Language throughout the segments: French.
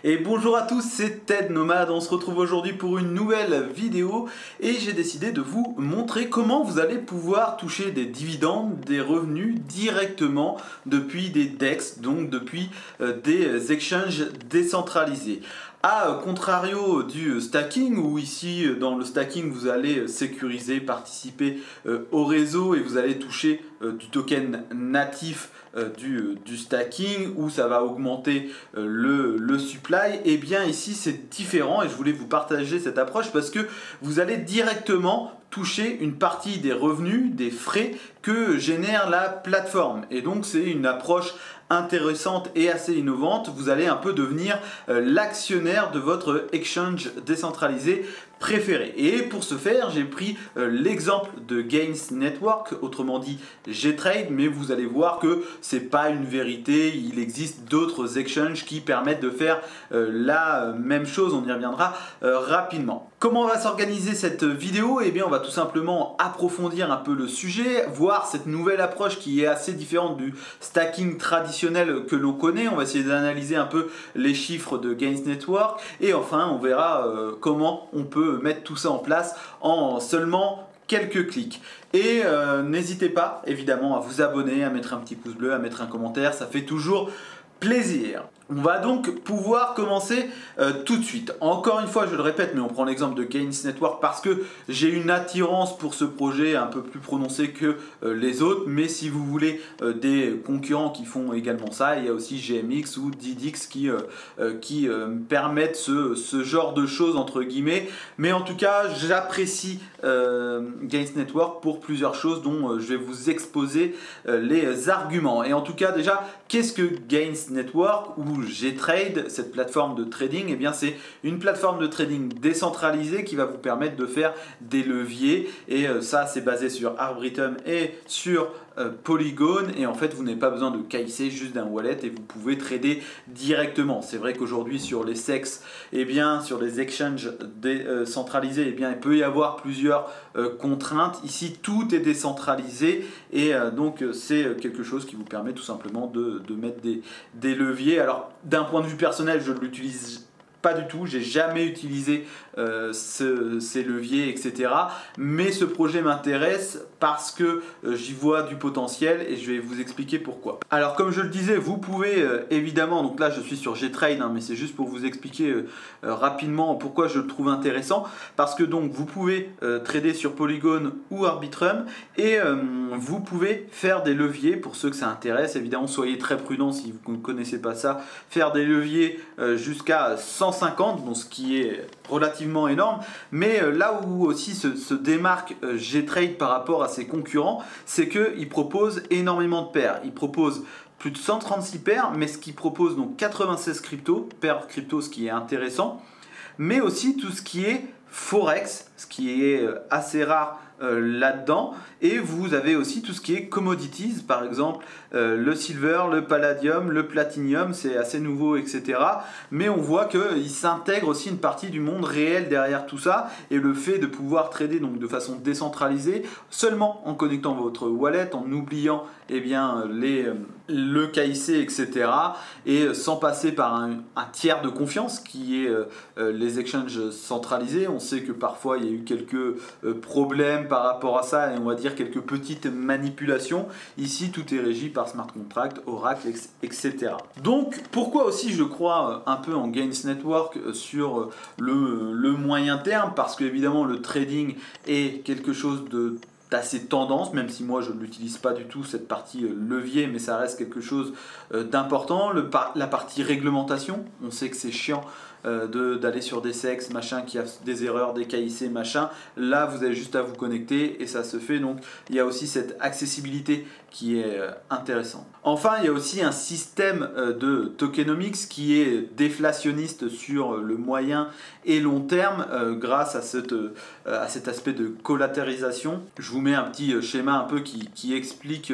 Et bonjour à tous, c'est Ted Nomade, on se retrouve aujourd'hui pour une nouvelle vidéo et j'ai décidé de vous montrer comment vous allez pouvoir toucher des dividendes, des revenus directement depuis des DEX, donc depuis des exchanges décentralisés. A contrario du stacking, où ici dans le stacking vous allez sécuriser, participer au réseau et vous allez toucher du token natif du stacking, où ça va augmenter le supply, et bien ici c'est différent et je voulais vous partager cette approche parce que vous allez directement toucher une partie des revenus, des frais que génère la plateforme. Et donc c'est une approche intéressante et assez innovante. Vous allez un peu devenir l'actionnaire de votre exchange décentralisé préféré. Et pour ce faire, j'ai pris l'exemple de Gains Network, autrement dit Gtrade, mais vous allez voir que c'est pas une vérité. Il existe d'autres exchanges qui permettent de faire la même chose. On y reviendra rapidement. Comment va s'organiser cette vidéo? Eh bien, on va tout simplement approfondir un peu le sujet, voir cette nouvelle approche qui est assez différente du stacking traditionnel que l'on connaît. On va essayer d'analyser un peu les chiffres de Gains Network et enfin, on verra comment on peut mettre tout ça en place en seulement quelques clics. Et n'hésitez pas évidemment à vous abonner, à mettre un petit pouce bleu, à mettre un commentaire, ça fait toujours plaisir. On va donc pouvoir commencer tout de suite. Encore une fois, je le répète, mais on prend l'exemple de Gains Network parce que j'ai une attirance pour ce projet un peu plus prononcée que les autres. Mais si vous voulez des concurrents qui font également ça, il y a aussi GMX ou DDX qui permettent ce genre de choses entre guillemets. Mais en tout cas, j'apprécie Gains Network pour plusieurs choses dont je vais vous exposer les arguments. Et en tout cas, déjà, qu'est-ce que Gains Network ou Gtrade, cette plateforme de trading? Eh bien, c'est une plateforme de trading décentralisée qui va vous permettre de faire des leviers. Et ça, c'est basé sur Arbitrum et sur Polygon. Et en fait, vous n'avez pas besoin de KIC, juste d'un wallet et vous pouvez trader directement. C'est vrai qu'aujourd'hui, sur les SEX, eh bien, sur les exchanges décentralisés, eh bien, il peut y avoir plusieurs contraintes. Ici, tout est décentralisé et donc c'est quelque chose qui vous permet tout simplement de mettre des leviers. Alors, d'un point de vue personnel, je ne l'utilise pas du tout, j'ai jamais utilisé ces leviers, etc. Mais ce projet m'intéresse parce que j'y vois du potentiel et je vais vous expliquer pourquoi. Alors comme je le disais, vous pouvez évidemment, donc là je suis sur Gtrade, mais c'est juste pour vous expliquer rapidement pourquoi je le trouve intéressant. Parce que donc vous pouvez trader sur Polygon ou Arbitrum et vous pouvez faire des leviers pour ceux que ça intéresse. Évidemment, soyez très prudents si vous ne connaissez pas ça. Faire des leviers jusqu'à 150, bon, ce qui est relativement énorme, mais là où aussi se démarque Gtrade par rapport à ses concurrents, c'est qu'il propose énormément de paires. Il propose plus de 136 paires, mais ce qu'il propose donc 96 paires crypto, ce qui est intéressant, mais aussi tout ce qui est Forex, ce qui est assez rare là-dedans, et vous avez aussi tout ce qui est commodities, par exemple le silver, le palladium, le platinum, c'est assez nouveau, etc. Mais on voit qu'il s'intègre aussi une partie du monde réel derrière tout ça, et le fait de pouvoir trader donc de façon décentralisée, seulement en connectant votre wallet, en oubliant eh bien, le KIC, etc. et sans passer par un tiers de confiance qui est les exchanges centralisés. On sait que parfois il y a eu quelques problèmes par rapport à ça et on va dire quelques petites manipulations. Ici tout est régi par smart contract, Oracle, etc. Donc pourquoi aussi je crois un peu en Gains Network sur le moyen terme? Parce que évidemment le trading est quelque chose d'assez tendance, même si moi je ne l'utilise pas du tout cette partie levier, mais ça reste quelque chose d'important. La partie réglementation, on sait que c'est chiant d'aller sur des SEX, machin, qui a des erreurs, des KIC, machin. Là, vous avez juste à vous connecter et ça se fait. Donc, il y a aussi cette accessibilité qui est intéressante. Enfin, il y a aussi un système de tokenomics qui est déflationniste sur le moyen et long terme grâce à cet aspect de collatéralisation. Je vous mets un petit schéma un peu qui explique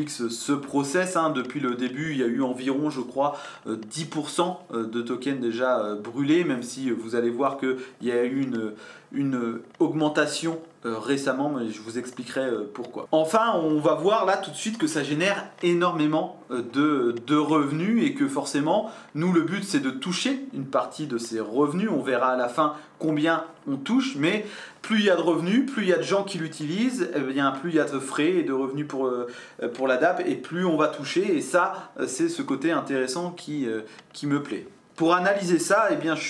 ce process. Depuis le début, il y a eu environ, je crois, 10% de tokens déjà brûlés, même si vous allez voir qu'il y a eu une augmentation récemment, mais je vous expliquerai pourquoi. Enfin, on va voir là tout de suite que ça génère énormément de revenus et que forcément, nous le but c'est de toucher une partie de ces revenus. On verra à la fin combien on touche, mais plus il y a de revenus, plus il y a de gens qui l'utilisent, eh bien, plus il y a de frais et de revenus pour la DAP et plus on va toucher. Et ça, c'est ce côté intéressant qui me plaît. Pour analyser ça, eh bien, je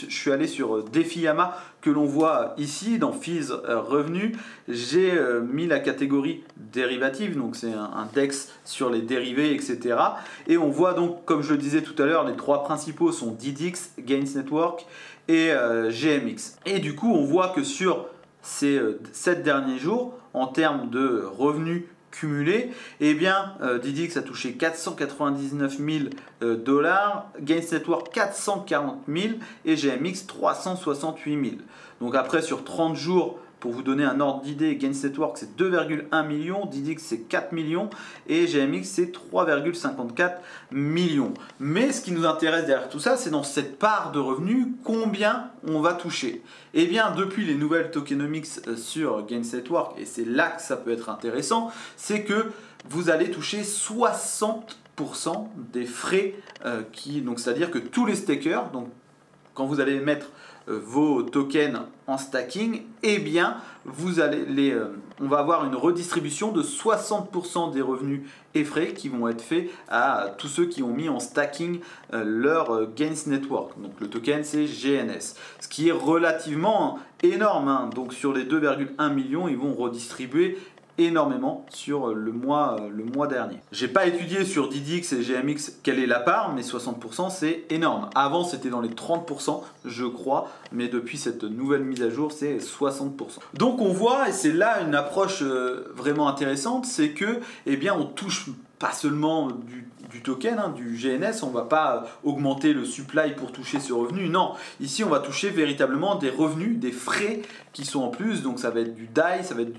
suis allé sur DefiYama que l'on voit ici dans Fees revenus. J'ai mis la catégorie dérivative, donc c'est un DEX sur les dérivés, etc. Et on voit donc, comme je le disais tout à l'heure, les trois principaux sont DDX, Gains Network et GMX. Et du coup, on voit que sur ces 7 derniers jours, en termes de revenus cumulé, eh bien DDX a touché 499 000 dollars, Gains Network 440 000 et GMX 368 000. Donc après sur 30 jours, pour vous donner un ordre d'idée, Gains Network c'est 2,1 millions, DDX c'est 4 millions et GMX c'est 3,54 millions. Mais ce qui nous intéresse derrière tout ça, c'est dans cette part de revenus, combien on va toucher. Et bien depuis les nouvelles tokenomics sur Gains Network, et c'est là que ça peut être intéressant, c'est que vous allez toucher 60% des frais, donc c'est-à-dire que tous les stakers, donc quand vous allez mettre vos tokens en stacking, eh bien on va avoir une redistribution de 60% des revenus et frais qui vont être faits à tous ceux qui ont mis en stacking leur Gains Network. Donc le token c'est GNS, ce qui est relativement énorme, hein. Donc sur les 2,1 millions, ils vont redistribuer énormément sur le mois dernier. J'ai pas étudié sur DDX et GMX quelle est la part, mais 60% c'est énorme. Avant c'était dans les 30% je crois, mais depuis cette nouvelle mise à jour c'est 60%. Donc on voit, et c'est là une approche vraiment intéressante, c'est que eh bien on touche pas seulement du token, hein, du GNS, on va pas augmenter le supply pour toucher ce revenu, non, ici on va toucher véritablement des revenus, des frais qui sont en plus, donc ça va être du DAI, ça va être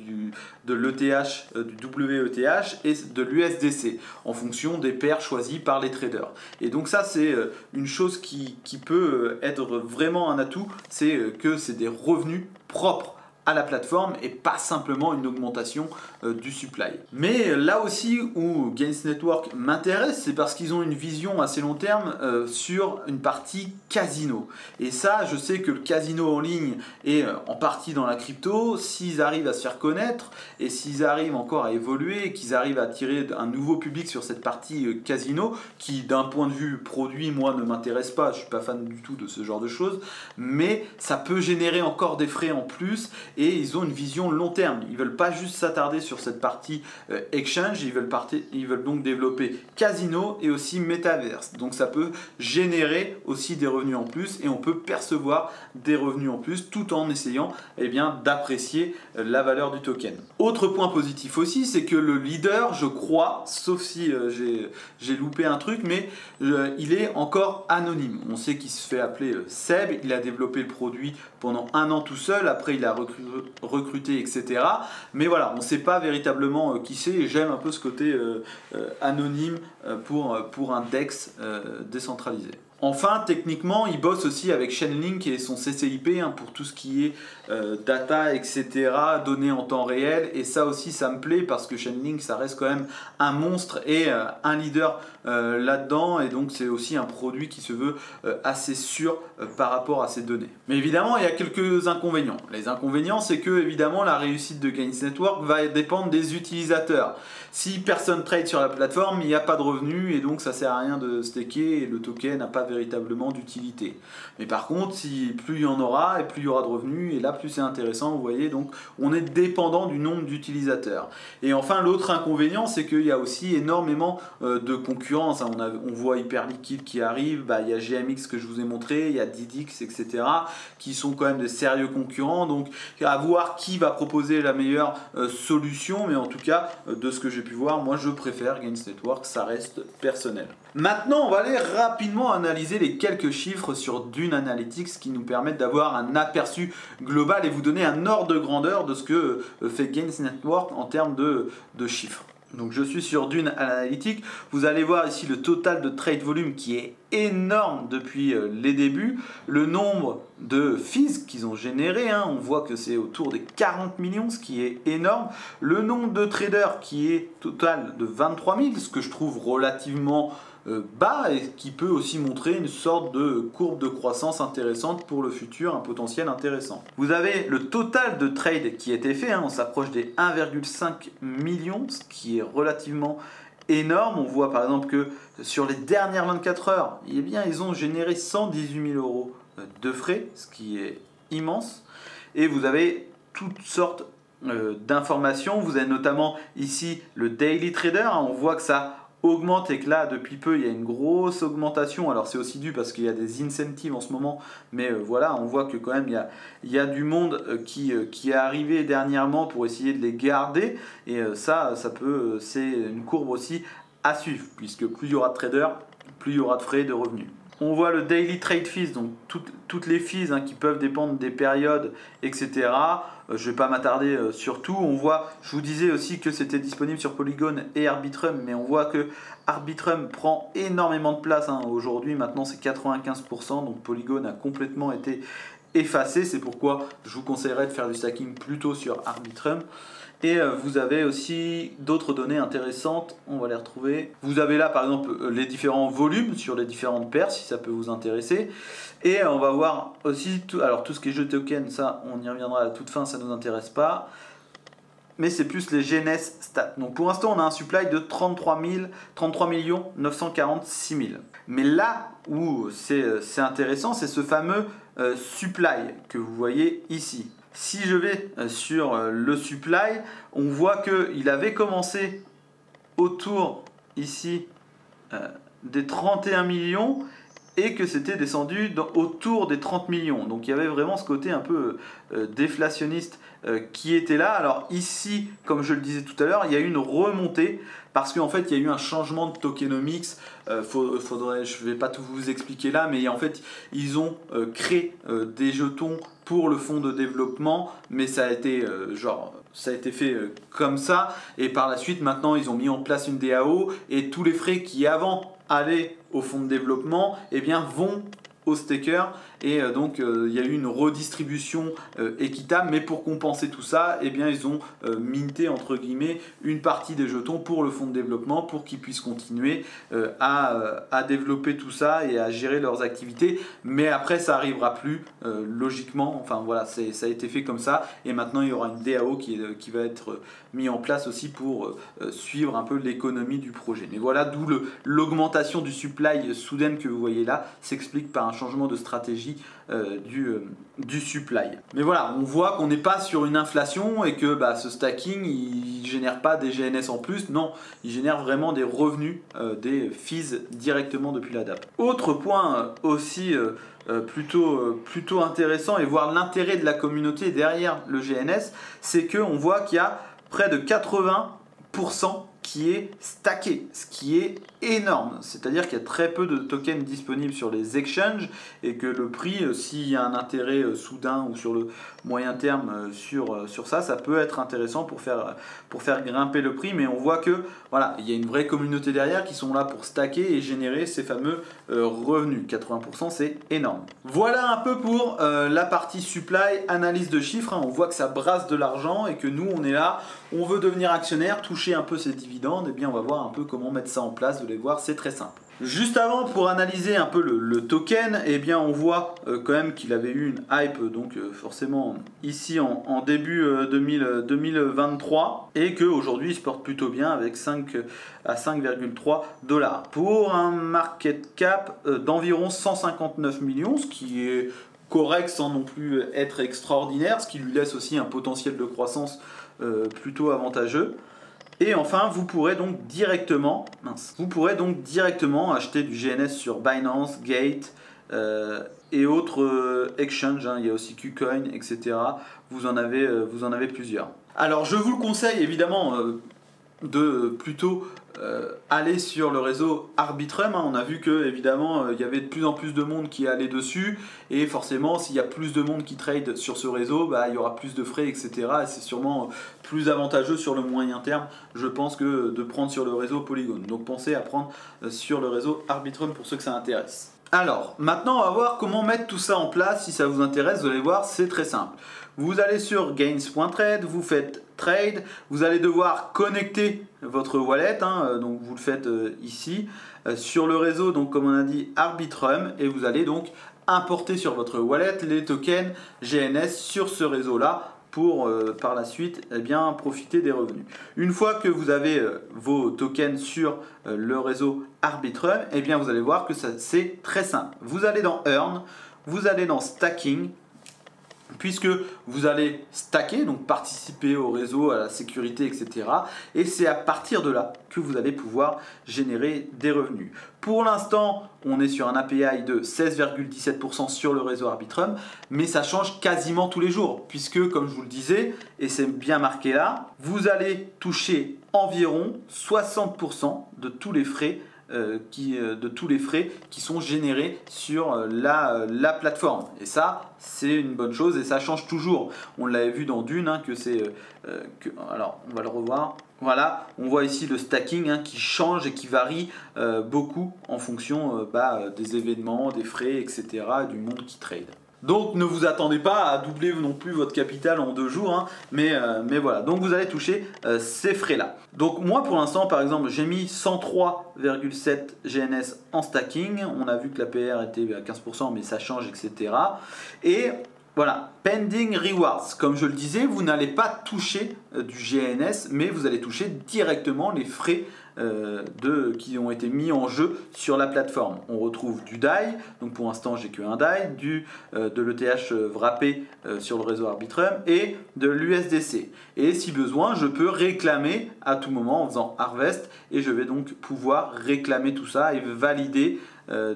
de l'ETH, du WETH et de l'USDC, en fonction des paires choisies par les traders. Et donc ça c'est une chose qui peut être vraiment un atout, c'est que c'est des revenus propres à la plateforme et pas simplement une augmentation du supply. Mais là aussi où Gains Network m'intéresse, c'est parce qu'ils ont une vision assez long terme sur une partie casino. Et ça, je sais que le casino en ligne est en partie dans la crypto. S'ils arrivent à se faire connaître et s'ils arrivent encore à évoluer, qu'ils arrivent à attirer un nouveau public sur cette partie casino, qui d'un point de vue produit, moi ne m'intéresse pas, je suis pas fan du tout de ce genre de choses, mais ça peut générer encore des frais en plus. Et ils ont une vision long terme. Ils ne veulent pas juste s'attarder sur cette partie exchange, ils veulent donc développer casino et aussi metaverse. Donc ça peut générer aussi des revenus en plus et on peut percevoir des revenus en plus tout en essayant d'apprécier la valeur du token. Autre point positif aussi, c'est que le leader, je crois, sauf si j'ai loupé un truc, mais il est encore anonyme. On sait qu'il se fait appeler Seb, il a développé le produit pendant 1 an tout seul, après il a recruté, etc. Mais voilà, on ne sait pas véritablement qui c'est et j'aime un peu ce côté anonyme pour un DEX décentralisé. Enfin, techniquement, il bosse aussi avec Chainlink et son CCIP pour tout ce qui est data, etc., données en temps réel. Et ça aussi, ça me plaît parce que Chainlink, ça reste quand même un monstre et un leader là-dedans. Et donc, c'est aussi un produit qui se veut assez sûr par rapport à ces données. Mais évidemment, il y a quelques inconvénients. Les inconvénients, c'est que évidemment, la réussite de Gains Network va dépendre des utilisateurs. Si personne trade sur la plateforme, il n'y a pas de revenus et donc ça sert à rien de staker et le token n'a pas véritablement d'utilité. Mais par contre, plus il y en aura et plus il y aura de revenus et là plus c'est intéressant, vous voyez, donc on est dépendant du nombre d'utilisateurs. Et enfin l'autre inconvénient, c'est qu'il y a aussi énormément de concurrence. On voit Hyperliquid qui arrive, il y a GMX que je vous ai montré, il y a DDX, etc. qui sont quand même des sérieux concurrents, donc à voir qui va proposer la meilleure solution, mais en tout cas de ce que j'ai pu voir, moi je préfère Gains Network, ça reste personnel. Maintenant, on va aller rapidement analyser les quelques chiffres sur Dune Analytics qui nous permettent d'avoir un aperçu global et vous donner un ordre de grandeur de ce que fait Gains Network en termes de chiffres. Donc je suis sur Dune Analytics. Vous allez voir ici le total de trade volume qui est énorme depuis les débuts. Le nombre de fees qu'ils ont généré, on voit que c'est autour des 40 millions, ce qui est énorme. Le nombre de traders qui est total de 23 000, ce que je trouve relativement bas et qui peut aussi montrer une sorte de courbe de croissance intéressante pour le futur, un potentiel intéressant. Vous avez le total de trades qui a été fait, on s'approche des 1,5 million, ce qui est relativement énorme. On voit par exemple que sur les dernières 24 heures, ils ont généré 118 000 euros de frais, ce qui est immense. Et vous avez toutes sortes d'informations. Vous avez notamment ici le Daily Trader, on voit que ça augmente et que là depuis peu il y a une grosse augmentation. Alors c'est aussi dû parce qu'il y a des incentives en ce moment, mais voilà, on voit que quand même il y a du monde qui est arrivé dernièrement pour essayer de les garder, et c'est une courbe aussi à suivre, puisque plus il y aura de traders, plus il y aura de frais de revenus. On voit le daily trade fees, donc toutes les fees qui peuvent dépendre des périodes, etc. Je ne vais pas m'attarder sur tout. On voit, je vous disais aussi que c'était disponible sur Polygon et Arbitrum, mais on voit que Arbitrum prend énormément de place aujourd'hui. Maintenant, c'est 95%, donc Polygon a complètement été effacé. C'est pourquoi je vous conseillerais de faire du stacking plutôt sur Arbitrum. Et vous avez aussi d'autres données intéressantes, on va les retrouver. Vous avez là par exemple les différents volumes sur les différentes paires, si ça peut vous intéresser. Et on va voir aussi, tout ce qui est jeu token, ça on y reviendra à la toute fin, ça ne nous intéresse pas. Mais c'est plus les GNS stats. Donc pour l'instant on a un supply de 33 946 000. Mais là où c'est intéressant, c'est ce fameux supply que vous voyez ici. Si je vais sur le supply, on voit qu'il avait commencé autour ici des 31 millions et que c'était descendu autour des 30 millions. Donc il y avait vraiment ce côté un peu déflationniste qui était là. Alors ici, comme je le disais tout à l'heure, il y a eu une remontée parce qu'en fait il y a eu un changement de tokenomics. Je ne vais pas tout vous expliquer là, mais en fait ils ont créé des jetons pour le fonds de développement, mais ça a été fait comme ça, et par la suite maintenant ils ont mis en place une DAO et tous les frais qui avant allaient au fonds de développement vont au staker, et donc il y a eu une redistribution équitable, mais pour compenser tout ça, ils ont minté entre guillemets une partie des jetons pour le fonds de développement pour qu'ils puissent continuer à développer tout ça et à gérer leurs activités, mais après ça arrivera plus logiquement, enfin voilà, ça a été fait comme ça, et maintenant il y aura une DAO qui va être mis en place aussi pour suivre un peu l'économie du projet. Mais voilà d'où l'augmentation du supply soudaine que vous voyez là s'explique par un changement de stratégie du supply. Mais voilà, on voit qu'on n'est pas sur une inflation et que ce stacking il génère pas des GNS en plus, non, il génère vraiment des revenus, des fees directement depuis la DApp. Autre point aussi plutôt intéressant, et voir l'intérêt de la communauté derrière le GNS, c'est qu'on voit qu'il y a près de 80% qui est stacké, ce qui est énorme. C'est-à-dire qu'il y a très peu de tokens disponibles sur les exchanges, et que le prix, s'il y a un intérêt soudain ou sur le moyen terme sur ça peut être intéressant pour faire grimper le prix. Mais on voit que voilà, il y a une vraie communauté derrière qui sont là pour stacker et générer ces fameux revenus. 80%, c'est énorme. Voilà un peu pour la partie supply, analyse de chiffres. On voit que ça brasse de l'argent et que nous on est là, on veut devenir actionnaire, toucher un peu ces dividendes. Et bien on va voir un peu comment mettre ça en place. Vous allez voir, c'est très simple. Juste avant, pour analyser un peu le token, on voit quand même qu'il avait eu une hype, donc forcément ici en début 2023, et qu'aujourd'hui il se porte plutôt bien avec 5,3 $. Pour un market cap d'environ 159 millions, ce qui est correct sans non plus être extraordinaire, ce qui lui laisse aussi un potentiel de croissance plutôt avantageux. Et enfin, vous pourrez donc directement acheter du GNS sur Binance, Gate et autres exchanges. Il y a aussi KuCoin, etc. Vous en avez plusieurs. Alors, je vous le conseille évidemment de plutôt aller sur le réseau Arbitrum. On a vu que évidemment il y avait de plus en plus de monde qui allait dessus, et forcément s'il y a plus de monde qui trade sur ce réseau, il y aura plus de frais, etc. Et c'est sûrement plus avantageux sur le moyen terme, je pense, que de prendre sur le réseau Polygon. Donc pensez à prendre sur le réseau Arbitrum pour ceux que ça intéresse. Alors maintenant on va voir comment mettre tout ça en place. Si ça vous intéresse, vous allez voir, c'est très simple. Vous allez sur gains.trade, vous faites trade, vous allez devoir connecter votre wallet, donc vous le faites ici sur le réseau, donc comme on a dit, Arbitrum, et vous allez donc importer sur votre wallet les tokens GNS sur ce réseau là pour par la suite profiter des revenus. Une fois que vous avez vos tokens sur le réseau Arbitrum, vous allez voir que c'est très simple. Vous allez dans Earn, vous allez dans Stacking, puisque vous allez stacker, donc participer au réseau, à la sécurité, etc. Et c'est à partir de là que vous allez pouvoir générer des revenus. Pour l'instant, on est sur un API de 16,17% sur le réseau Arbitrum, mais ça change quasiment tous les jours, puisque comme je vous le disais, et c'est bien marqué là, vous allez toucher environ 60% de tous les frais qui sont générés sur la plateforme. Et ça, c'est une bonne chose et ça change toujours. On l'avait vu dans Dune, que c'est... alors, on va le revoir. Voilà, on voit ici le stacking qui change et qui varie beaucoup en fonction des événements, des frais, etc., du monde qui trade. Donc ne vous attendez pas à doubler non plus votre capital en 2 jours, mais voilà, donc vous allez toucher ces frais là. Donc moi pour l'instant par exemple j'ai mis 103,7 GNS en stacking, on a vu que la PR était à 15% mais ça change, etc. Et voilà, pending rewards, comme je le disais, vous n'allez pas toucher du GNS, mais vous allez toucher directement les frais qui ont été mis en jeu sur la plateforme. On retrouve du DAI, donc pour l'instant j'ai que un DAI, de l'ETH wrappé sur le réseau Arbitrum et de l'USDC. Et si besoin, je peux réclamer à tout moment en faisant harvest, et je vais donc pouvoir réclamer tout ça et valider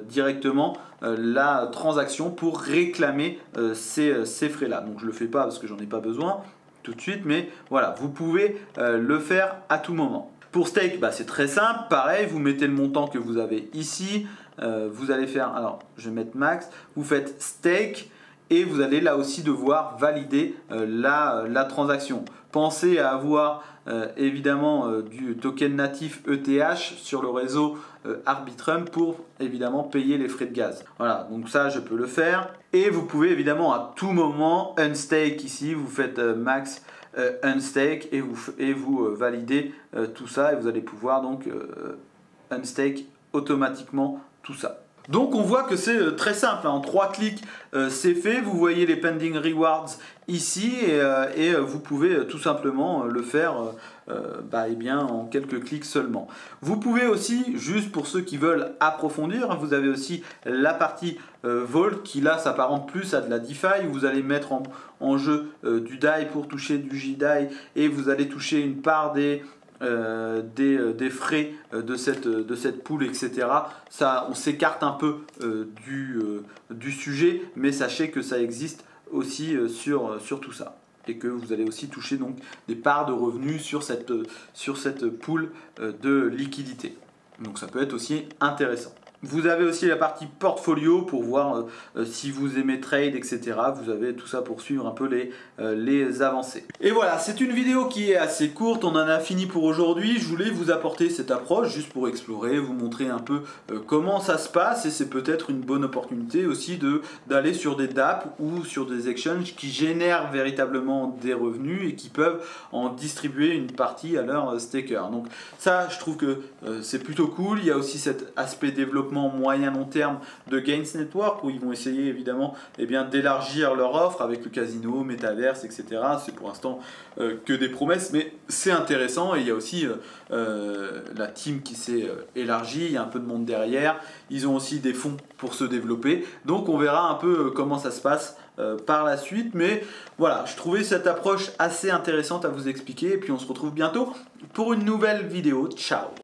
directement la transaction pour réclamer ces frais là. Donc je le fais pas parce que j'en ai pas besoin tout de suite, mais voilà, vous pouvez le faire à tout moment. Pour stake, c'est très simple, pareil, vous mettez le montant que vous avez ici, vous allez faire, alors je vais mettre max, vous faites stake et vous allez là aussi devoir valider la transaction. Pensez à avoir évidemment du token natif ETH sur le réseau Arbitrum pour évidemment payer les frais de gaz. Voilà, donc ça je peux le faire. Et vous pouvez évidemment à tout moment unstake ici, vous faites max unstake et vous validez tout ça et vous allez pouvoir donc unstake automatiquement tout ça. Donc on voit que c'est très simple, en 3 clics c'est fait, vous voyez les pending rewards ici et vous pouvez tout simplement le faire en quelques clics seulement. Vous pouvez aussi, juste pour ceux qui veulent approfondir, vous avez aussi la partie Vault qui là s'apparente plus à de la DeFi, où vous allez mettre en jeu du DAI pour toucher du JDAI et vous allez toucher une part des frais de cette pool, etc. Ça, on s'écarte un peu du sujet, mais sachez que ça existe aussi sur tout ça et que vous allez aussi toucher donc des parts de revenus sur cette pool de liquidité. Donc ça peut être aussi intéressant. Vous avez aussi la partie portfolio pour voir si vous aimez trade, etc. Vous avez tout ça pour suivre un peu les avancées. Et voilà, c'est une vidéo qui est assez courte, on en a fini pour aujourd'hui. Je voulais vous apporter cette approche juste pour explorer, vous montrer un peu comment ça se passe, et c'est peut-être une bonne opportunité aussi d'aller sur des DApp ou sur des exchanges qui génèrent véritablement des revenus et qui peuvent en distribuer une partie à leurs stakers. Donc ça, je trouve que c'est plutôt cool. Il y a aussi cet aspect développement moyen long terme de Gains Network où ils vont essayer évidemment d'élargir leur offre avec le casino, Metaverse, etc. C'est pour l'instant que des promesses, mais c'est intéressant. Et il y a aussi la team qui s'est élargie, il y a un peu de monde derrière, ils ont aussi des fonds pour se développer, donc on verra un peu comment ça se passe par la suite. Mais voilà, je trouvais cette approche assez intéressante à vous expliquer, et puis on se retrouve bientôt pour une nouvelle vidéo. Ciao!